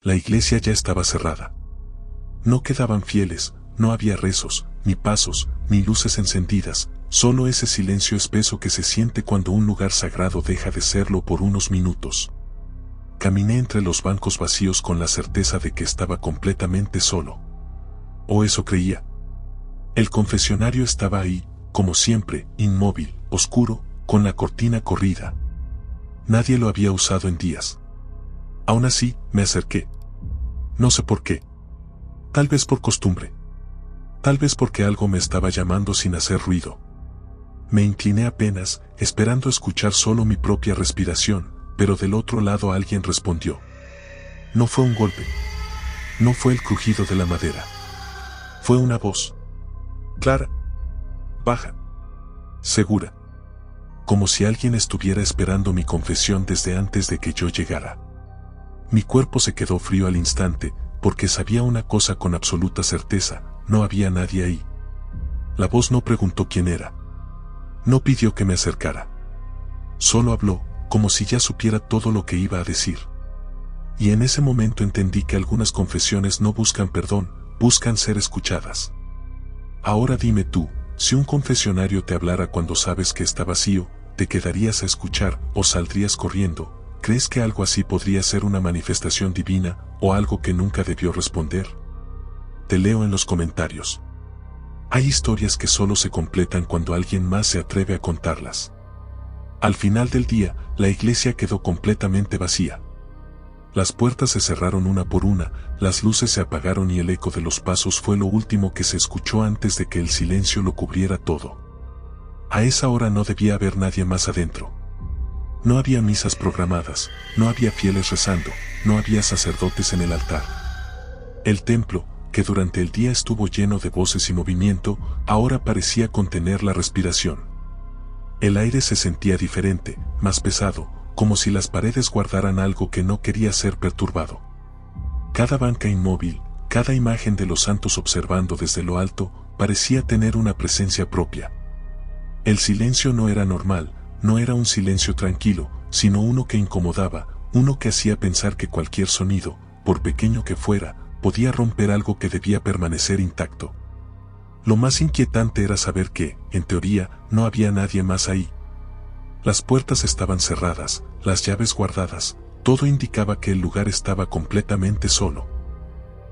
La iglesia ya estaba cerrada. No quedaban fieles, no había rezos, ni pasos, ni luces encendidas, solo ese silencio espeso que se siente cuando un lugar sagrado deja de serlo por unos minutos. Caminé entre los bancos vacíos con la certeza de que estaba completamente solo. O eso creía. El confesionario estaba ahí, como siempre, inmóvil, oscuro, con la cortina corrida. Nadie lo había usado en días. Aún así, me acerqué. No sé por qué. Tal vez por costumbre. Tal vez porque algo me estaba llamando sin hacer ruido. Me incliné apenas, esperando escuchar solo mi propia respiración, pero del otro lado alguien respondió. No fue un golpe. No fue el crujido de la madera. Fue una voz. Clara. Baja. Segura. Como si alguien estuviera esperando mi confesión desde antes de que yo llegara. Mi cuerpo se quedó frío al instante, porque sabía una cosa con absoluta certeza, no había nadie ahí. La voz no preguntó quién era. No pidió que me acercara. Solo habló, como si ya supiera todo lo que iba a decir. Y en ese momento entendí que algunas confesiones no buscan perdón, buscan ser escuchadas. Ahora dime tú, si un confesionario te hablara cuando sabes que está vacío, ¿te quedarías a escuchar o saldrías corriendo? ¿Crees que algo así podría ser una manifestación divina o algo que nunca debió responder? Te leo en los comentarios. Hay historias que solo se completan cuando alguien más se atreve a contarlas. Al final del día, la iglesia quedó completamente vacía. Las puertas se cerraron una por una, las luces se apagaron y el eco de los pasos fue lo último que se escuchó antes de que el silencio lo cubriera todo. A esa hora no debía haber nadie más adentro. No había misas programadas, no había fieles rezando, no había sacerdotes en el altar. El templo, que durante el día estuvo lleno de voces y movimiento, ahora parecía contener la respiración. El aire se sentía diferente, más pesado, como si las paredes guardaran algo que no quería ser perturbado. Cada banca inmóvil, cada imagen de los santos observando desde lo alto, parecía tener una presencia propia. El silencio no era normal, no era un silencio tranquilo, sino uno que incomodaba, uno que hacía pensar que cualquier sonido, por pequeño que fuera, podía romper algo que debía permanecer intacto. Lo más inquietante era saber que, en teoría, no había nadie más ahí. Las puertas estaban cerradas, las llaves guardadas, todo indicaba que el lugar estaba completamente solo.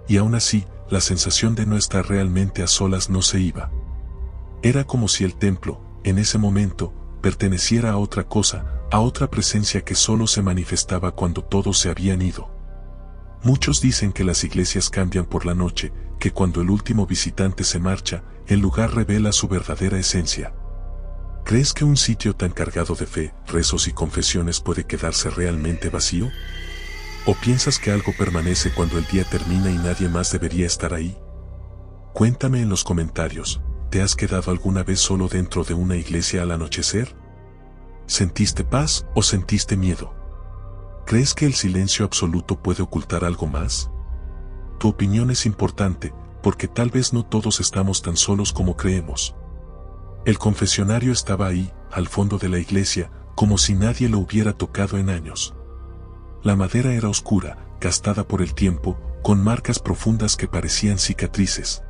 Y aún así, la sensación de no estar realmente a solas no se iba. Era como si el templo, en ese momento, perteneciera a otra cosa, a otra presencia que solo se manifestaba cuando todos se habían ido. Muchos dicen que las iglesias cambian por la noche, que cuando el último visitante se marcha, el lugar revela su verdadera esencia. ¿Crees que un sitio tan cargado de fe, rezos y confesiones puede quedarse realmente vacío? ¿O piensas que algo permanece cuando el día termina y nadie más debería estar ahí? Cuéntame en los comentarios, ¿te has quedado alguna vez solo dentro de una iglesia al anochecer? ¿Sentiste paz o sentiste miedo? ¿Crees que el silencio absoluto puede ocultar algo más? Tu opinión es importante, porque tal vez no todos estamos tan solos como creemos. El confesionario estaba ahí, al fondo de la iglesia, como si nadie lo hubiera tocado en años. La madera era oscura, gastada por el tiempo, con marcas profundas que parecían cicatrices.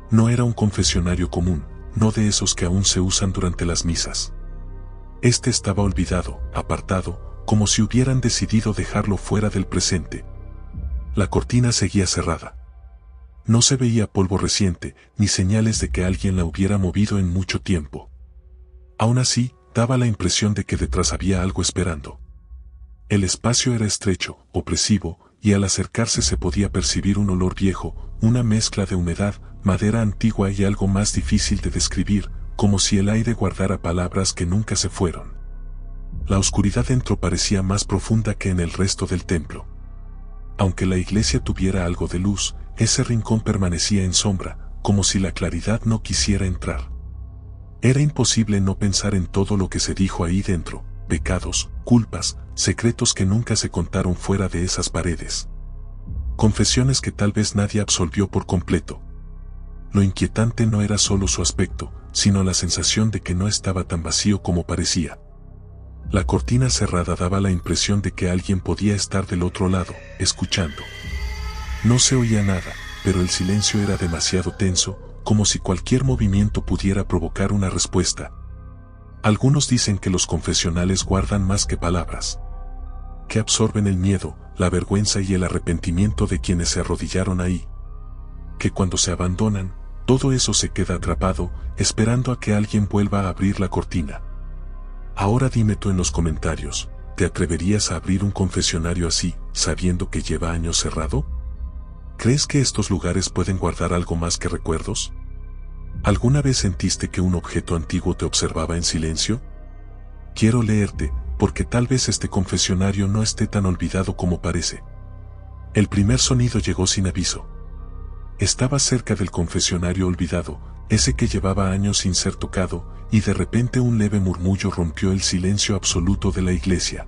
No era un confesionario común, no de esos que aún se usan durante las misas. Este estaba olvidado, apartado, como si hubieran decidido dejarlo fuera del presente. La cortina seguía cerrada. No se veía polvo reciente, ni señales de que alguien la hubiera movido en mucho tiempo. Aún así, daba la impresión de que detrás había algo esperando. El espacio era estrecho, opresivo, y al acercarse se podía percibir un olor viejo, una mezcla de humedad, madera antigua y algo más difícil de describir, como si el aire guardara palabras que nunca se fueron. La oscuridad dentro parecía más profunda que en el resto del templo. Aunque la iglesia tuviera algo de luz, ese rincón permanecía en sombra, como si la claridad no quisiera entrar. Era imposible no pensar en todo lo que se dijo ahí dentro, pecados, culpas, secretos que nunca se contaron fuera de esas paredes. Confesiones que tal vez nadie absolvió por completo. Lo inquietante no era solo su aspecto, sino la sensación de que no estaba tan vacío como parecía. La cortina cerrada daba la impresión de que alguien podía estar del otro lado, escuchando. No se oía nada, pero el silencio era demasiado tenso, como si cualquier movimiento pudiera provocar una respuesta. Algunos dicen que los confesionales guardan más que palabras, que absorben el miedo, la vergüenza y el arrepentimiento de quienes se arrodillaron ahí. Que cuando se abandonan, todo eso se queda atrapado, esperando a que alguien vuelva a abrir la cortina. Ahora dime tú en los comentarios, ¿te atreverías a abrir un confesionario así, sabiendo que lleva años cerrado? ¿Crees que estos lugares pueden guardar algo más que recuerdos? ¿Alguna vez sentiste que un objeto antiguo te observaba en silencio? Quiero leerte, porque tal vez este confesionario no esté tan olvidado como parece. El primer sonido llegó sin aviso. Estaba cerca del confesionario olvidado, ese que llevaba años sin ser tocado, y de repente un leve murmullo rompió el silencio absoluto de la iglesia.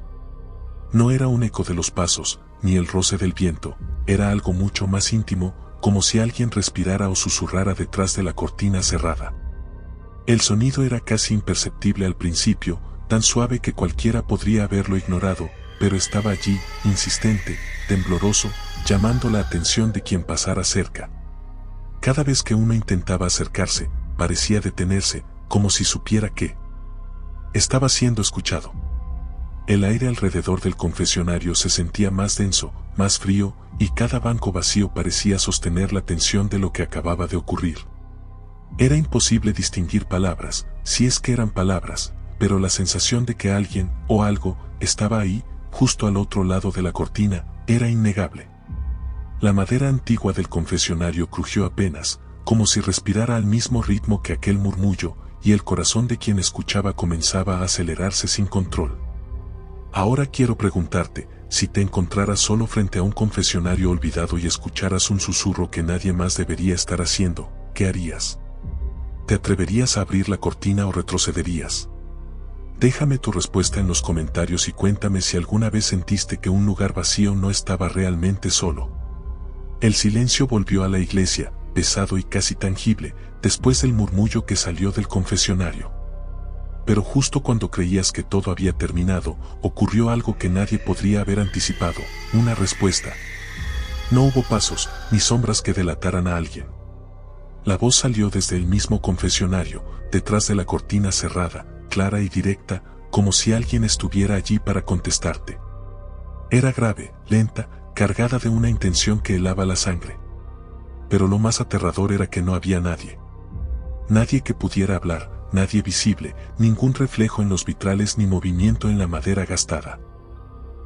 No era un eco de los pasos, ni el roce del viento, era algo mucho más íntimo, como si alguien respirara o susurrara detrás de la cortina cerrada. El sonido era casi imperceptible al principio, tan suave que cualquiera podría haberlo ignorado, pero estaba allí, insistente, tembloroso, llamando la atención de quien pasara cerca. Cada vez que uno intentaba acercarse, parecía detenerse, como si supiera que estaba siendo escuchado. El aire alrededor del confesionario se sentía más denso, más frío, y cada banco vacío parecía sostener la tensión de lo que acababa de ocurrir. Era imposible distinguir palabras, si es que eran palabras, pero la sensación de que alguien, o algo, estaba ahí, justo al otro lado de la cortina, era innegable. La madera antigua del confesionario crujió apenas, como si respirara al mismo ritmo que aquel murmullo, y el corazón de quien escuchaba comenzaba a acelerarse sin control. Ahora quiero preguntarte, si te encontraras solo frente a un confesionario olvidado y escucharas un susurro que nadie más debería estar haciendo, ¿qué harías? ¿Te atreverías a abrir la cortina o retrocederías? Déjame tu respuesta en los comentarios y cuéntame si alguna vez sentiste que un lugar vacío no estaba realmente solo. El silencio volvió a la iglesia, pesado y casi tangible, después del murmullo que salió del confesionario. Pero justo cuando creías que todo había terminado, ocurrió algo que nadie podría haber anticipado, una respuesta. No hubo pasos, ni sombras que delataran a alguien. La voz salió desde el mismo confesionario, detrás de la cortina cerrada, clara y directa, como si alguien estuviera allí para contestarte. Era grave, lenta, cargada de una intención que helaba la sangre. Pero lo más aterrador era que no había nadie. Nadie que pudiera hablar, nadie visible, ningún reflejo en los vitrales ni movimiento en la madera gastada.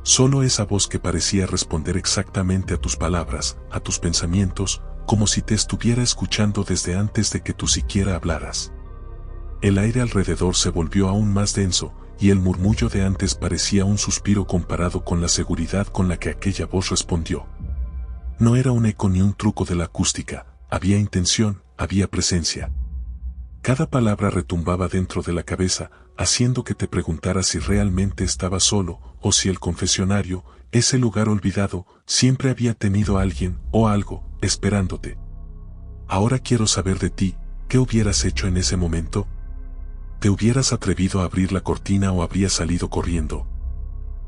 Solo esa voz que parecía responder exactamente a tus palabras, a tus pensamientos, como si te estuviera escuchando desde antes de que tú siquiera hablaras. El aire alrededor se volvió aún más denso, y el murmullo de antes parecía un suspiro comparado con la seguridad con la que aquella voz respondió. No era un eco ni un truco de la acústica, había intención, había presencia. Cada palabra retumbaba dentro de la cabeza, haciendo que te preguntaras si realmente estabas solo, o si el confesionario, ese lugar olvidado, siempre había tenido a alguien, o algo, esperándote. Ahora quiero saber de ti, ¿qué hubieras hecho en ese momento? ¿Te hubieras atrevido a abrir la cortina o habrías salido corriendo?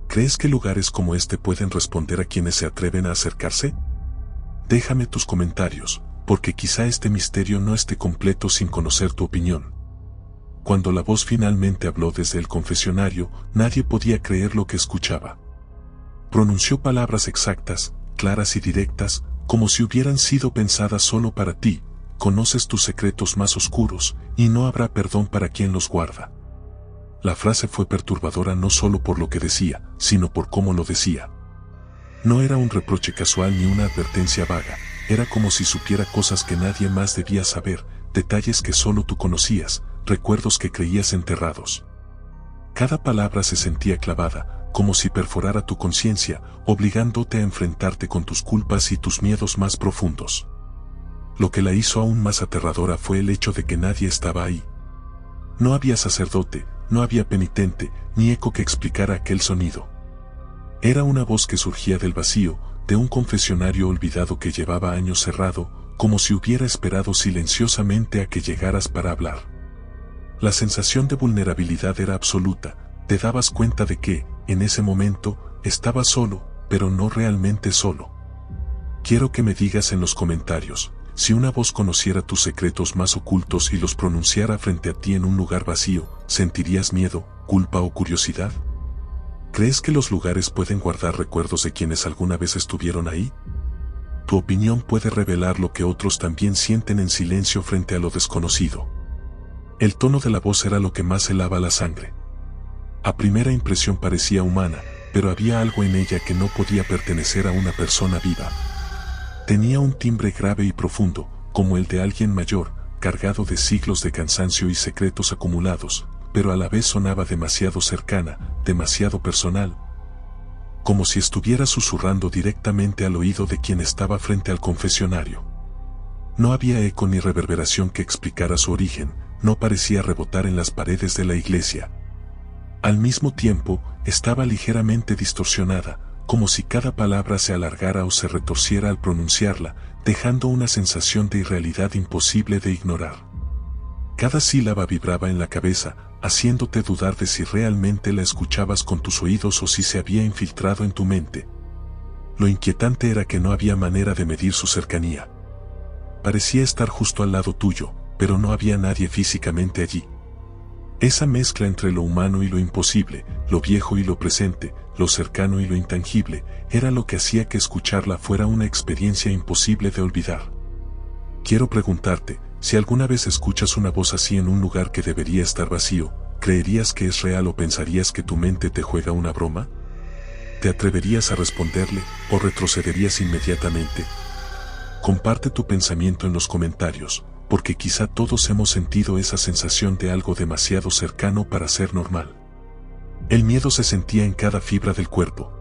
¿Crees que lugares como este pueden responder a quienes se atreven a acercarse? Déjame tus comentarios, porque quizá este misterio no esté completo sin conocer tu opinión. Cuando la voz finalmente habló desde el confesionario, nadie podía creer lo que escuchaba. Pronunció palabras exactas, claras y directas, como si hubieran sido pensadas solo para ti. Conoces tus secretos más oscuros, y no habrá perdón para quien los guarda. La frase fue perturbadora no solo por lo que decía, sino por cómo lo decía. No era un reproche casual ni una advertencia vaga, era como si supiera cosas que nadie más debía saber, detalles que solo tú conocías, recuerdos que creías enterrados. Cada palabra se sentía clavada, como si perforara tu conciencia, obligándote a enfrentarte con tus culpas y tus miedos más profundos. Lo que la hizo aún más aterradora fue el hecho de que nadie estaba ahí. No había sacerdote, no había penitente, ni eco que explicara aquel sonido. Era una voz que surgía del vacío, de un confesionario olvidado que llevaba años cerrado, como si hubiera esperado silenciosamente a que llegaras para hablar. La sensación de vulnerabilidad era absoluta, te dabas cuenta de que, en ese momento, estabas solo, pero no realmente solo. Quiero que me digas en los comentarios, si una voz conociera tus secretos más ocultos y los pronunciara frente a ti en un lugar vacío, ¿sentirías miedo, culpa o curiosidad? ¿Crees que los lugares pueden guardar recuerdos de quienes alguna vez estuvieron ahí? Tu opinión puede revelar lo que otros también sienten en silencio frente a lo desconocido. El tono de la voz era lo que más helaba la sangre. A primera impresión parecía humana, pero había algo en ella que no podía pertenecer a una persona viva. Tenía un timbre grave y profundo, como el de alguien mayor, cargado de siglos de cansancio y secretos acumulados, pero a la vez sonaba demasiado cercana, demasiado personal, como si estuviera susurrando directamente al oído de quien estaba frente al confesionario. No había eco ni reverberación que explicara su origen, no parecía rebotar en las paredes de la iglesia. Al mismo tiempo, estaba ligeramente distorsionada, como si cada palabra se alargara o se retorciera al pronunciarla, dejando una sensación de irrealidad imposible de ignorar. Cada sílaba vibraba en la cabeza, haciéndote dudar de si realmente la escuchabas con tus oídos o si se había infiltrado en tu mente. Lo inquietante era que no había manera de medir su cercanía. Parecía estar justo al lado tuyo, pero no había nadie físicamente allí. Esa mezcla entre lo humano y lo imposible, lo viejo y lo presente, lo cercano y lo intangible, era lo que hacía que escucharla fuera una experiencia imposible de olvidar. Quiero preguntarte, si alguna vez escuchas una voz así en un lugar que debería estar vacío, ¿creerías que es real o pensarías que tu mente te juega una broma? ¿Te atreverías a responderle o retrocederías inmediatamente? Comparte tu pensamiento en los comentarios, porque quizá todos hemos sentido esa sensación de algo demasiado cercano para ser normal. El miedo se sentía en cada fibra del cuerpo.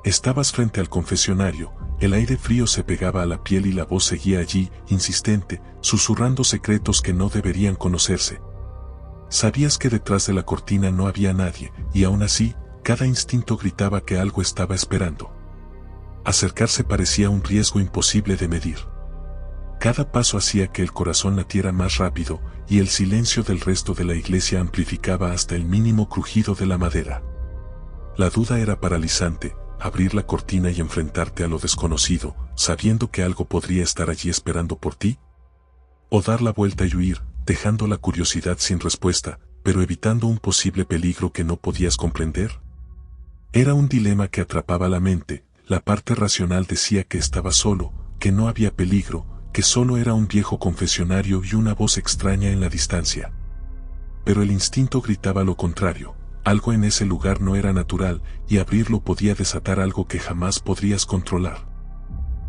Estabas frente al confesionario, el aire frío se pegaba a la piel y la voz seguía allí, insistente, susurrando secretos que no deberían conocerse. Sabías que detrás de la cortina no había nadie, y aún así, cada instinto gritaba que algo estaba esperando. Acercarse parecía un riesgo imposible de medir. Cada paso hacía que el corazón latiera más rápido, y el silencio del resto de la iglesia amplificaba hasta el mínimo crujido de la madera. La duda era paralizante, abrir la cortina y enfrentarte a lo desconocido, sabiendo que algo podría estar allí esperando por ti. O dar la vuelta y huir, dejando la curiosidad sin respuesta, pero evitando un posible peligro que no podías comprender. Era un dilema que atrapaba la mente. La parte racional decía que estaba solo, que no había peligro, que solo era un viejo confesionario y una voz extraña en la distancia. Pero el instinto gritaba lo contrario, algo en ese lugar no era natural, y abrirlo podía desatar algo que jamás podrías controlar.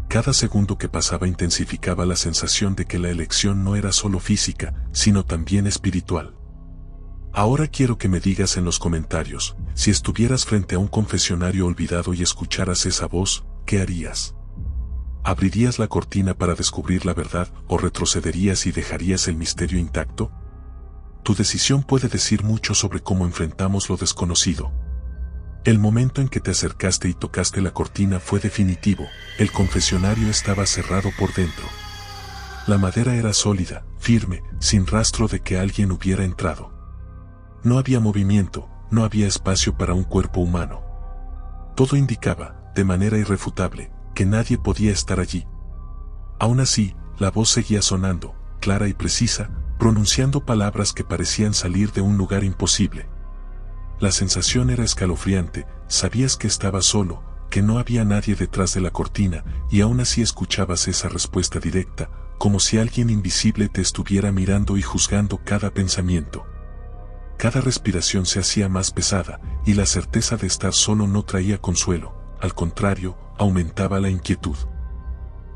Cada segundo que pasaba intensificaba la sensación de que la elección no era solo física, sino también espiritual. Ahora quiero que me digas en los comentarios, si estuvieras frente a un confesionario olvidado y escucharas esa voz, ¿qué harías? ¿Abrirías la cortina para descubrir la verdad o retrocederías y dejarías el misterio intacto? Tu decisión puede decir mucho sobre cómo enfrentamos lo desconocido. El momento en que te acercaste y tocaste la cortina fue definitivo, el confesionario estaba cerrado por dentro. La madera era sólida, firme, sin rastro de que alguien hubiera entrado. No había movimiento, no había espacio para un cuerpo humano. Todo indicaba, de manera irrefutable, que nadie podía estar allí. Aún así, la voz seguía sonando, clara y precisa, pronunciando palabras que parecían salir de un lugar imposible. La sensación era escalofriante, sabías que estabas solo, que no había nadie detrás de la cortina, y aún así escuchabas esa respuesta directa, como si alguien invisible te estuviera mirando y juzgando cada pensamiento. Cada respiración se hacía más pesada, y la certeza de estar solo no traía consuelo, al contrario, aumentaba la inquietud.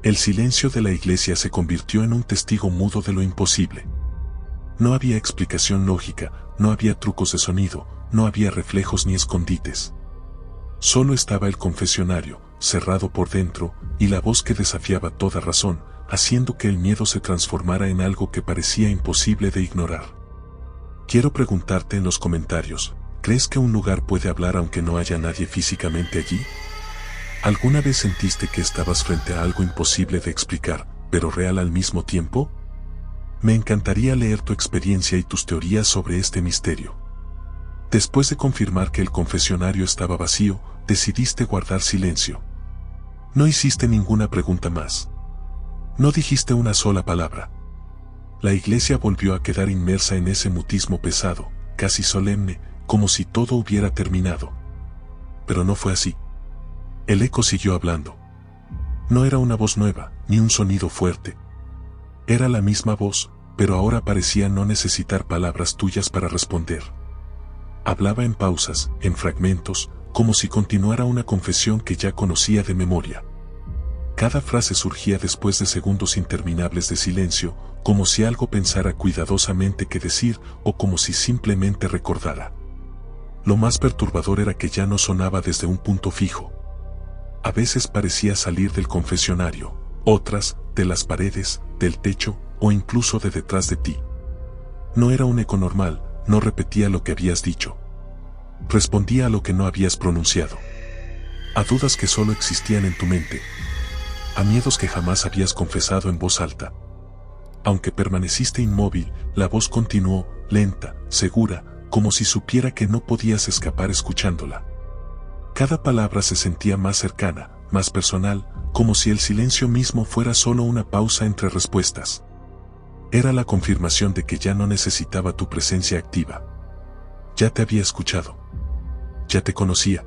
El silencio de la iglesia se convirtió en un testigo mudo de lo imposible. No había explicación lógica, no había trucos de sonido, no había reflejos ni escondites. Solo estaba el confesionario, cerrado por dentro, y la voz que desafiaba toda razón, haciendo que el miedo se transformara en algo que parecía imposible de ignorar. Quiero preguntarte en los comentarios, ¿crees que un lugar puede hablar aunque no haya nadie físicamente allí? ¿Alguna vez sentiste que estabas frente a algo imposible de explicar, pero real al mismo tiempo? Me encantaría leer tu experiencia y tus teorías sobre este misterio. Después de confirmar que el confesionario estaba vacío, decidiste guardar silencio. No hiciste ninguna pregunta más. No dijiste una sola palabra. La iglesia volvió a quedar inmersa en ese mutismo pesado, casi solemne, como si todo hubiera terminado. Pero no fue así. El eco siguió hablando. No era una voz nueva, ni un sonido fuerte. Era la misma voz, pero ahora parecía no necesitar palabras tuyas para responder. Hablaba en pausas, en fragmentos, como si continuara una confesión que ya conocía de memoria. Cada frase surgía después de segundos interminables de silencio, como si algo pensara cuidadosamente qué decir o como si simplemente recordara. Lo más perturbador era que ya no sonaba desde un punto fijo. A veces parecía salir del confesionario, otras, de las paredes, del techo o incluso de detrás de ti. No era un eco normal, no repetía lo que habías dicho. Respondía a lo que no habías pronunciado. A dudas que solo existían en tu mente. A miedos que jamás habías confesado en voz alta. Aunque permaneciste inmóvil, la voz continuó, lenta, segura, como si supiera que no podías escapar escuchándola. Cada palabra se sentía más cercana, más personal, como si el silencio mismo fuera solo una pausa entre respuestas. Era la confirmación de que ya no necesitaba tu presencia activa. Ya te había escuchado. Ya te conocía.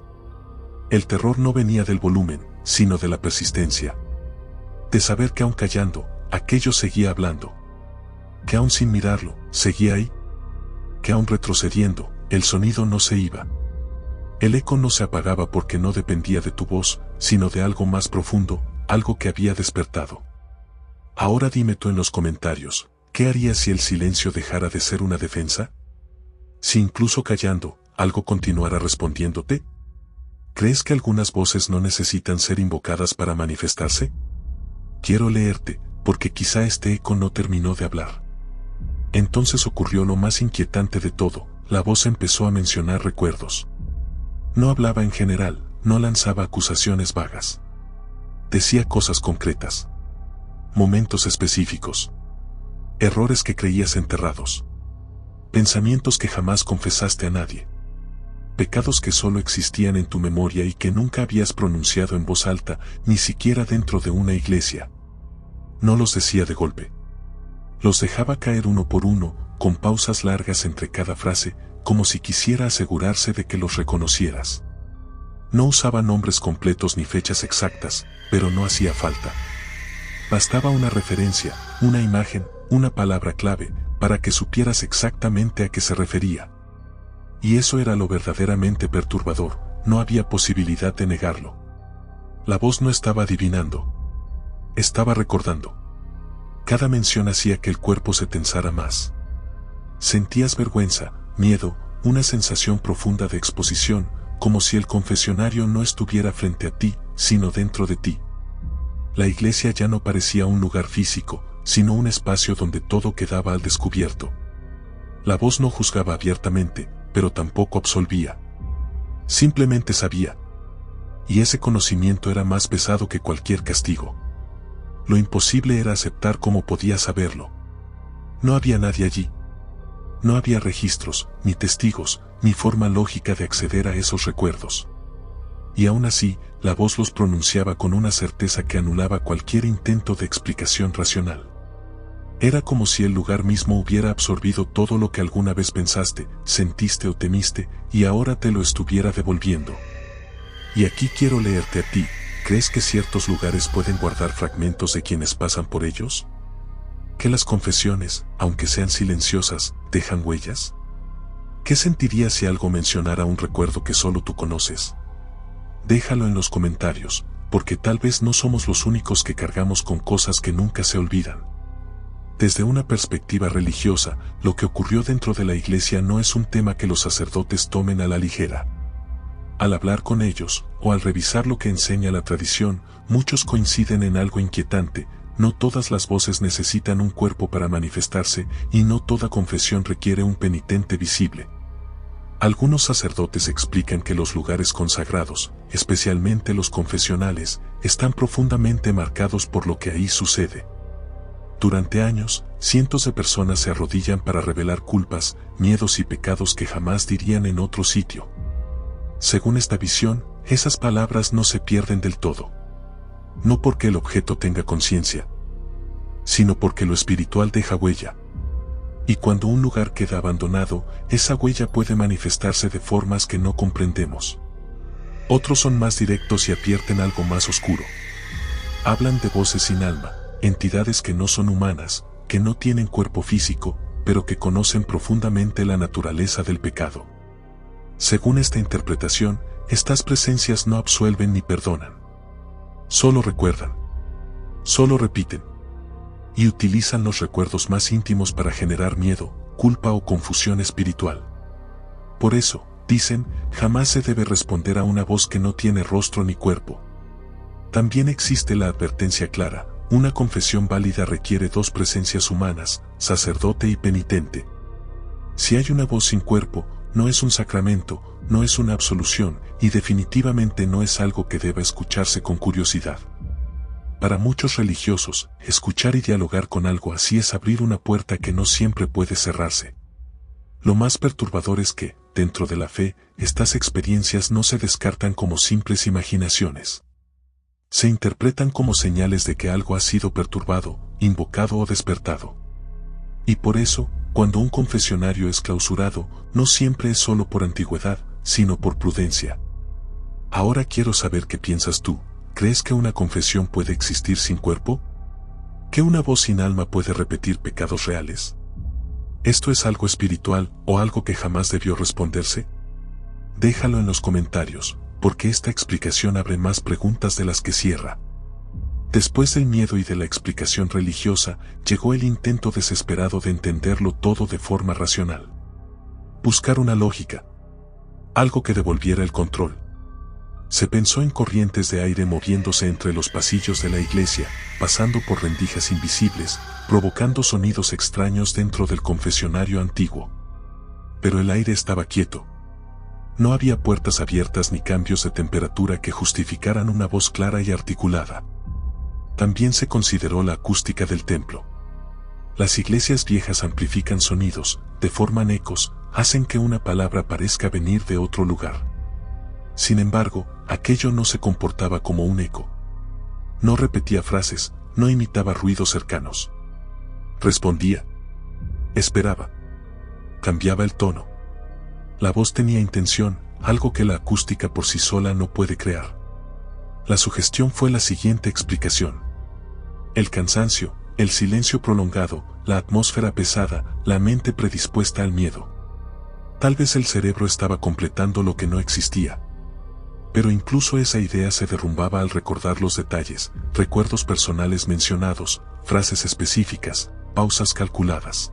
El terror no venía del volumen, sino de la persistencia. De saber que aun callando, aquello seguía hablando. Que aun sin mirarlo, seguía ahí. Que aun retrocediendo, el sonido no se iba. El eco no se apagaba porque no dependía de tu voz, sino de algo más profundo, algo que había despertado. Ahora dime tú en los comentarios, ¿qué harías si el silencio dejara de ser una defensa? Si incluso callando, algo continuara respondiéndote. ¿Crees que algunas voces no necesitan ser invocadas para manifestarse? Quiero leerte, porque quizá este eco no terminó de hablar. Entonces ocurrió lo más inquietante de todo, la voz empezó a mencionar recuerdos. No hablaba en general, no lanzaba acusaciones vagas. Decía cosas concretas. Momentos específicos. Errores que creías enterrados. Pensamientos que jamás confesaste a nadie. Pecados que solo existían en tu memoria y que nunca habías pronunciado en voz alta, ni siquiera dentro de una iglesia. No los decía de golpe. Los dejaba caer uno por uno, con pausas largas entre cada frase, como si quisiera asegurarse de que los reconocieras. No usaba nombres completos ni fechas exactas, pero no hacía falta. Bastaba una referencia, una imagen, una palabra clave, para que supieras exactamente a qué se refería. Y eso era lo verdaderamente perturbador, no había posibilidad de negarlo. La voz no estaba adivinando. Estaba recordando. Cada mención hacía que el cuerpo se tensara más. Sentías vergüenza, miedo, una sensación profunda de exposición, como si el confesionario no estuviera frente a ti, sino dentro de ti. La iglesia ya no parecía un lugar físico, sino un espacio donde todo quedaba al descubierto. La voz no juzgaba abiertamente, pero tampoco absolvía. Simplemente sabía. Y ese conocimiento era más pesado que cualquier castigo. Lo imposible era aceptar cómo podía saberlo. No había nadie allí. No había registros, ni testigos, ni forma lógica de acceder a esos recuerdos. Y aún así, la voz los pronunciaba con una certeza que anulaba cualquier intento de explicación racional. Era como si el lugar mismo hubiera absorbido todo lo que alguna vez pensaste, sentiste o temiste, y ahora te lo estuviera devolviendo. Y aquí quiero leerte a ti. ¿Crees que ciertos lugares pueden guardar fragmentos de quienes pasan por ellos? ¿Que las confesiones, aunque sean silenciosas, dejan huellas? ¿Qué sentirías si algo mencionara un recuerdo que solo tú conoces? Déjalo en los comentarios, porque tal vez no somos los únicos que cargamos con cosas que nunca se olvidan. Desde una perspectiva religiosa, lo que ocurrió dentro de la iglesia no es un tema que los sacerdotes tomen a la ligera. Al hablar con ellos, o al revisar lo que enseña la tradición, muchos coinciden en algo inquietante: no todas las voces necesitan un cuerpo para manifestarse, y no toda confesión requiere un penitente visible. Algunos sacerdotes explican que los lugares consagrados, especialmente los confesionales, están profundamente marcados por lo que ahí sucede. Durante años, cientos de personas se arrodillan para revelar culpas, miedos y pecados que jamás dirían en otro sitio. Según esta visión, esas palabras no se pierden del todo. No porque el objeto tenga conciencia, sino porque lo espiritual deja huella. Y cuando un lugar queda abandonado, esa huella puede manifestarse de formas que no comprendemos. Otros son más directos y advierten algo más oscuro. Hablan de voces sin alma, entidades que no son humanas, que no tienen cuerpo físico, pero que conocen profundamente la naturaleza del pecado. Según esta interpretación, estas presencias no absuelven ni perdonan. Solo recuerdan. Solo repiten. Y utilizan los recuerdos más íntimos para generar miedo, culpa o confusión espiritual. Por eso, dicen, jamás se debe responder a una voz que no tiene rostro ni cuerpo. También existe la advertencia clara: una confesión válida requiere dos presencias humanas, sacerdote y penitente. Si hay una voz sin cuerpo, no es un sacramento, no es una absolución, y definitivamente no es algo que deba escucharse con curiosidad. Para muchos religiosos, escuchar y dialogar con algo así es abrir una puerta que no siempre puede cerrarse. Lo más perturbador es que, dentro de la fe, estas experiencias no se descartan como simples imaginaciones. Se interpretan como señales de que algo ha sido perturbado, invocado o despertado. Y por eso, cuando un confesionario es clausurado, no siempre es solo por antigüedad, sino por prudencia. Ahora quiero saber qué piensas tú. ¿Crees que una confesión puede existir sin cuerpo? ¿Que una voz sin alma puede repetir pecados reales? ¿Esto es algo espiritual o algo que jamás debió responderse? Déjalo en los comentarios, porque esta explicación abre más preguntas de las que cierra. Después del miedo y de la explicación religiosa, llegó el intento desesperado de entenderlo todo de forma racional. Buscar una lógica. Algo que devolviera el control. Se pensó en corrientes de aire moviéndose entre los pasillos de la iglesia, pasando por rendijas invisibles, provocando sonidos extraños dentro del confesionario antiguo. Pero el aire estaba quieto. No había puertas abiertas ni cambios de temperatura que justificaran una voz clara y articulada. También se consideró la acústica del templo. Las iglesias viejas amplifican sonidos, deforman ecos, hacen que una palabra parezca venir de otro lugar. Sin embargo, aquello no se comportaba como un eco. No repetía frases, no imitaba ruidos cercanos. Respondía. Esperaba. Cambiaba el tono. La voz tenía intención, algo que la acústica por sí sola no puede crear. La sugestión fue la siguiente explicación. El cansancio, el silencio prolongado, la atmósfera pesada, la mente predispuesta al miedo. Tal vez el cerebro estaba completando lo que no existía. Pero incluso esa idea se derrumbaba al recordar los detalles, recuerdos personales mencionados, frases específicas, pausas calculadas.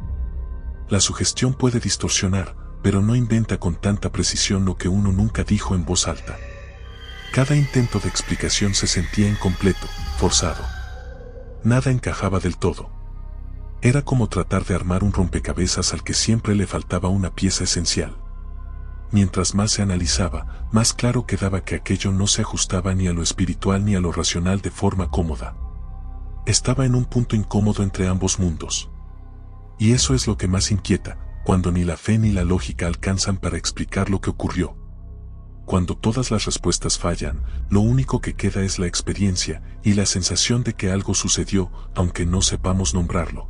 La sugestión puede distorsionar, pero no inventa con tanta precisión lo que uno nunca dijo en voz alta. Cada intento de explicación se sentía incompleto, forzado. Nada encajaba del todo. Era como tratar de armar un rompecabezas al que siempre le faltaba una pieza esencial. Mientras más se analizaba, más claro quedaba que aquello no se ajustaba ni a lo espiritual ni a lo racional de forma cómoda. Estaba en un punto incómodo entre ambos mundos. Y eso es lo que más inquieta, cuando ni la fe ni la lógica alcanzan para explicar lo que ocurrió. Cuando todas las respuestas fallan, lo único que queda es la experiencia y la sensación de que algo sucedió, aunque no sepamos nombrarlo.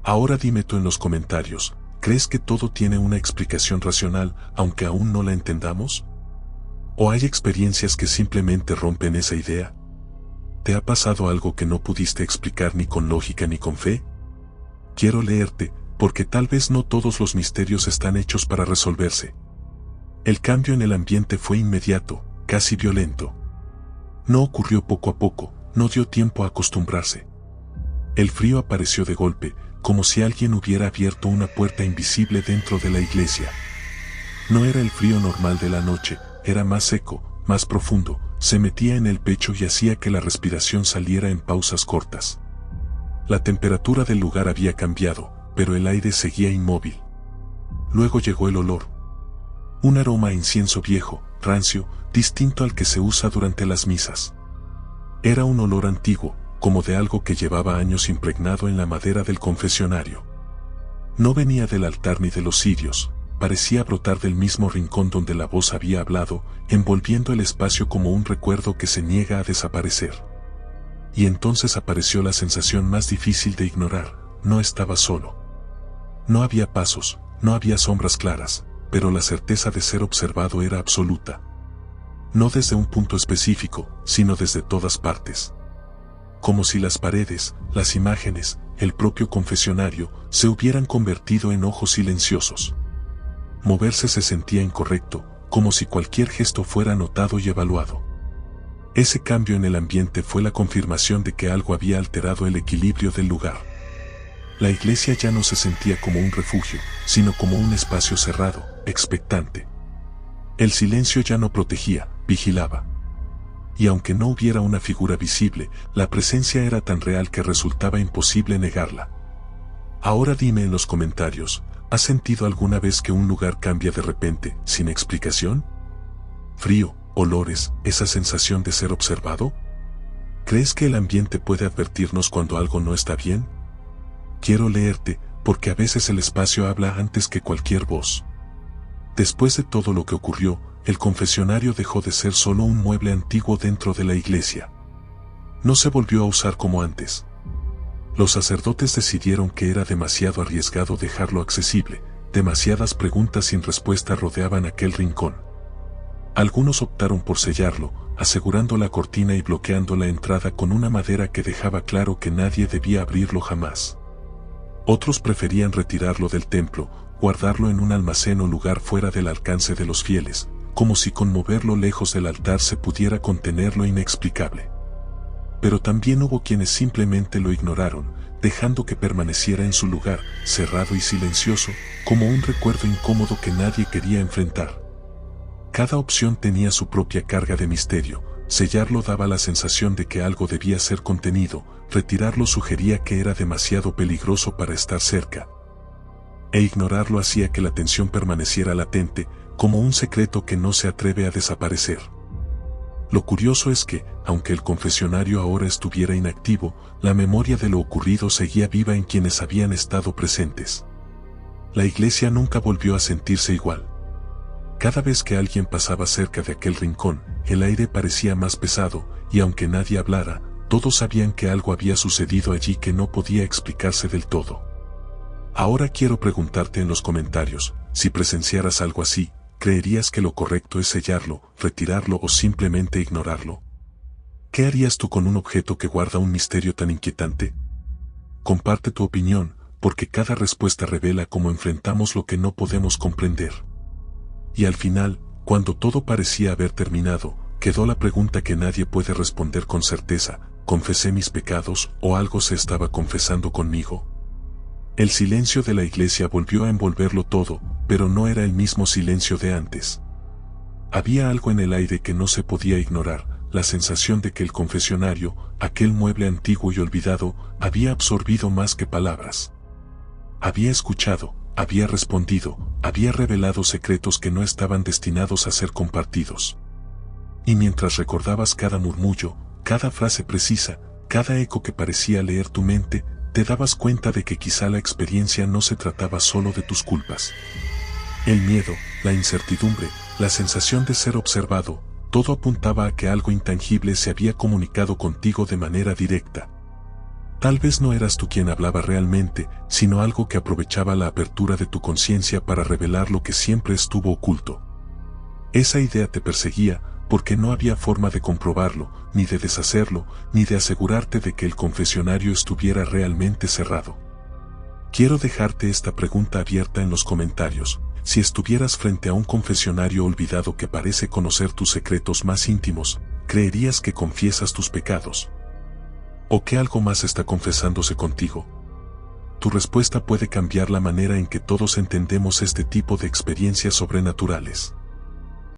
Ahora dime tú en los comentarios, ¿crees que todo tiene una explicación racional, aunque aún no la entendamos? ¿O hay experiencias que simplemente rompen esa idea? ¿Te ha pasado algo que no pudiste explicar ni con lógica ni con fe? Quiero leerte, porque tal vez no todos los misterios están hechos para resolverse. El cambio en el ambiente fue inmediato, casi violento. No ocurrió poco a poco, no dio tiempo a acostumbrarse. El frío apareció de golpe, como si alguien hubiera abierto una puerta invisible dentro de la iglesia. No era el frío normal de la noche, era más seco, más profundo, se metía en el pecho y hacía que la respiración saliera en pausas cortas. La temperatura del lugar había cambiado, pero el aire seguía inmóvil. Luego llegó el olor. Un aroma a incienso viejo, rancio, distinto al que se usa durante las misas. Era un olor antiguo, como de algo que llevaba años impregnado en la madera del confesionario. No venía del altar ni de los cirios, parecía brotar del mismo rincón donde la voz había hablado, envolviendo el espacio como un recuerdo que se niega a desaparecer. Y entonces apareció la sensación más difícil de ignorar: no estaba solo. No había pasos, no había sombras claras, pero la certeza de ser observado era absoluta. No desde un punto específico, sino desde todas partes. Como si las paredes, las imágenes, el propio confesionario, se hubieran convertido en ojos silenciosos. Moverse se sentía incorrecto, como si cualquier gesto fuera notado y evaluado. Ese cambio en el ambiente fue la confirmación de que algo había alterado el equilibrio del lugar. La iglesia ya no se sentía como un refugio, sino como un espacio cerrado, expectante. El silencio ya no protegía, vigilaba. Y aunque no hubiera una figura visible, la presencia era tan real que resultaba imposible negarla. Ahora dime en los comentarios, ¿has sentido alguna vez que un lugar cambia de repente, sin explicación? Frío, olores, esa sensación de ser observado. ¿Crees que el ambiente puede advertirnos cuando algo no está bien? Quiero leerte, porque a veces el espacio habla antes que cualquier voz. Después de todo lo que ocurrió, el confesionario dejó de ser solo un mueble antiguo dentro de la iglesia. No se volvió a usar como antes. Los sacerdotes decidieron que era demasiado arriesgado dejarlo accesible, demasiadas preguntas sin respuesta rodeaban aquel rincón. Algunos optaron por sellarlo, asegurando la cortina y bloqueando la entrada con una madera que dejaba claro que nadie debía abrirlo jamás. Otros preferían retirarlo del templo, guardarlo en un almacén o lugar fuera del alcance de los fieles, como si con moverlo lejos del altar se pudiera contener lo inexplicable. Pero también hubo quienes simplemente lo ignoraron, dejando que permaneciera en su lugar, cerrado y silencioso, como un recuerdo incómodo que nadie quería enfrentar. Cada opción tenía su propia carga de misterio. Sellarlo daba la sensación de que algo debía ser contenido, retirarlo sugería que era demasiado peligroso para estar cerca. E ignorarlo hacía que la tensión permaneciera latente, como un secreto que no se atreve a desaparecer. Lo curioso es que, aunque el confesionario ahora estuviera inactivo, la memoria de lo ocurrido seguía viva en quienes habían estado presentes. La iglesia nunca volvió a sentirse igual. Cada vez que alguien pasaba cerca de aquel rincón, el aire parecía más pesado, y aunque nadie hablara, todos sabían que algo había sucedido allí que no podía explicarse del todo. Ahora quiero preguntarte en los comentarios, si presenciaras algo así, ¿creerías que lo correcto es sellarlo, retirarlo o simplemente ignorarlo? ¿Qué harías tú con un objeto que guarda un misterio tan inquietante? Comparte tu opinión, porque cada respuesta revela cómo enfrentamos lo que no podemos comprender. Y al final, cuando todo parecía haber terminado, quedó la pregunta que nadie puede responder con certeza: ¿confesé mis pecados o algo se estaba confesando conmigo? El silencio de la iglesia volvió a envolverlo todo, pero no era el mismo silencio de antes. Había algo en el aire que no se podía ignorar, la sensación de que el confesionario, aquel mueble antiguo y olvidado, había absorbido más que palabras. Había escuchado, había respondido, había revelado secretos que no estaban destinados a ser compartidos. Y mientras recordabas cada murmullo, cada frase precisa, cada eco que parecía leer tu mente, te dabas cuenta de que quizá la experiencia no se trataba solo de tus culpas. El miedo, la incertidumbre, la sensación de ser observado, todo apuntaba a que algo intangible se había comunicado contigo de manera directa. Tal vez no eras tú quien hablaba realmente, sino algo que aprovechaba la apertura de tu conciencia para revelar lo que siempre estuvo oculto. Esa idea te perseguía, porque no había forma de comprobarlo, ni de deshacerlo, ni de asegurarte de que el confesionario estuviera realmente cerrado. Quiero dejarte esta pregunta abierta en los comentarios: si estuvieras frente a un confesionario olvidado que parece conocer tus secretos más íntimos, ¿creerías que confiesas tus pecados? ¿O que algo más está confesándose contigo? Tu respuesta puede cambiar la manera en que todos entendemos este tipo de experiencias sobrenaturales.